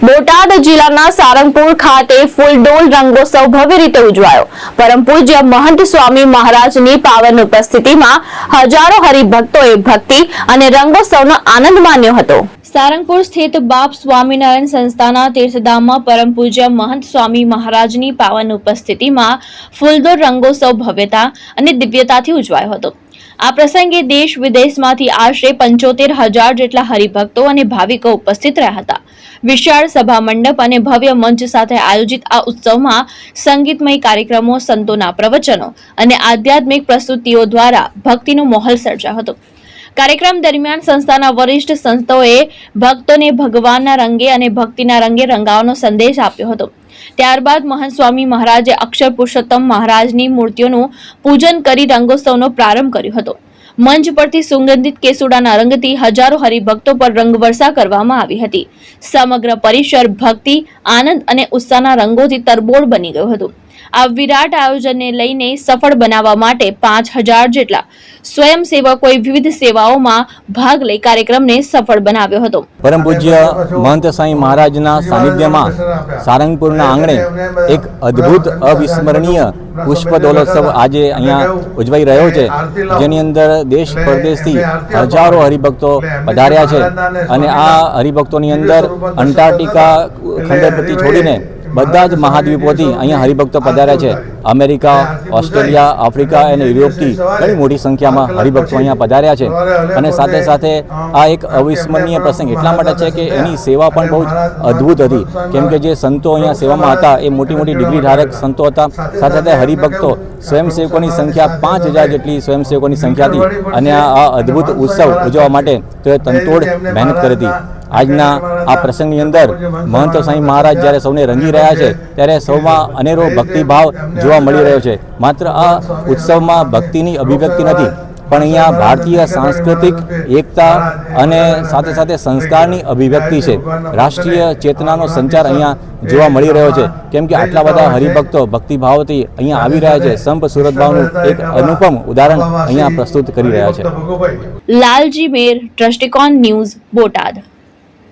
બોટાદ જિલ્લાના સારંગપુર ખાતે ફૂલડોલ રંગોત્સવ ભવ્ય રીતે ઉજવાયો। પરમ પૂજ્ય મહંત સ્વામી મહારાજની પાવન ઉપસ્થિતિમાં હજારો હરિભક્તોએ ભક્તિ અને રંગોત્સવનો આનંદ માણ્યો હતો। સારંગપુર સ્થિત બાપ સ્વામિનારાયણ સંસ્થાના તીર્થધામમાં પરમ પૂજ્ય મહંત સ્વામી મહારાજની પાવન ઉપસ્થિતિમાં ફૂલડોલ રંગોત્સવ ભવ્યતા અને દિવ્યતાથી ઉજવાયો હતો। આ પ્રસંગે દેશ વિદેશમાંથી આશરે 75,000 જેટલા હરિભક્તો અને ભાવિકો ઉપસ્થિત રહ્યા હતા। વિશાળ સભા મંડપ અને ભવ્ય મંચ સાથે આયોજિત આ ઉત્સવમાં સંગીતમય કાર્યક્રમો, સંતોના પ્રવચનો અને આધ્યાત્મિક પ્રસ્તુતિઓ દ્વારા ભક્તિનો માહોલ સર્જાયો હતો। કાર્યક્રમ દરમિયાન સંસ્થાના વરિષ્ઠ સંતોએ ભક્તોને ભગવાનના રંગે અને ભક્તિના રંગે રંગાવવાનો સંદેશ આપ્યો હતો। ત્યારબાદ મહંત સ્વામી મહારાજે અક્ષર પુરુષોત્તમ મહારાજની મૂર્તિઓનું પૂજન કરી રંગોત્સવનો પ્રારંભ કર્યો હતો। મંચ પરથી સુગંધિત કેસુડાના રંગથી હજારો હરિભક્તો પર રંગવર્ષા કરવામાં આવી હતી। સમગ્ર પરિસર ભક્તિ, આનંદ અને ઉત્સાહના રંગોથી તરબોળ બની ગયું હતું। આ વિરાટ આયોજનને લઈને સફળ બનાવવા માટે 5,000 જેટલા સ્વયંસેવકોએ વિવિધ સેવાઓમાં ભાગ લઈ કાર્યક્રમને સફળ બનાવ્યો હતો। પરમ પૂજ્ય મહંત સ્વામી મહારાજના સાનિધ્યમાં સારંગપુરના આંગણે એક અદ્ભુત અવિસ્મરણીય પુષ્પ દોલોત્સવ આજે અહીંયા ઉજવાઈ રહ્યો છે, જેની અંદર દેશ પરદેશથી હજારો હરિભક્તો પધાર્યા છે અને આ હરિભક્તોની અંદર અંટાર્કટિકા ખંડપતિ છોડીને બધા જ મહાદ્વીપોથી અહીંયા હરિભક્તો પધાર્યા છે। અમેરિકા, ઓસ્ટ્રેલિયા, આફ્રિકા અને યુરોપથી ઘણી મોટી સંખ્યામાં હરિભક્તો અહીંયા પધાર્યા છે અને સાથે સાથે આ એક અવિસ્મરણીય પ્રસંગ એટલા માટે છે કે એની સેવા પણ બહુ જ અદ્ભુત હતી, કેમ કે જે સંતો અહીંયા સેવામાં હતા એ મોટી મોટી ડિગ્રી ધારક સંતો હતા। સાથે સાથે હરિભક્તો સ્વયંસેવકોની સંખ્યા 5,000 જેટલી સ્વયંસેવકોની સંખ્યા હતી અને આ અદ્ભુત ઉત્સવ ઉજવવા માટે તેઓએ તનતોડ મહેનત કરી હતી। આજના આ પ્રસંગની અંદર મહંત સ્વામી મહારાજ જ્યારે સૌને રંગી રહ્યા છે ત્યારે સૌમાં અનેરો ભક્તિભાવ જોવા મળી રહ્યો છે। માત્ર આ ઉત્સવમાં ભક્તિની અભિવ્યક્તિ નથી, પણ અહીંયા ભારતીય સાંસ્કૃતિક એકતા અને સાથે સાથે સંસ્કારની અભિવ્યક્તિ છે। રાષ્ટ્રીય ચેતનાનો સંચાર અહીંયા જોવા મળી રહ્યો છે, કેમ કે આટલા બધા હરિભક્તો ભક્તિભાવથી અહીંયા આવી રહ્યા છે। સંપ સુરતભાવનું એક અનુપમ ઉદાહરણ અહીંયા પ્રસ્તુત કરી રહ્યા છે। લાલજી મેર, દ્રષ્ટિકોણ ન્યૂઝ, બોટાદ।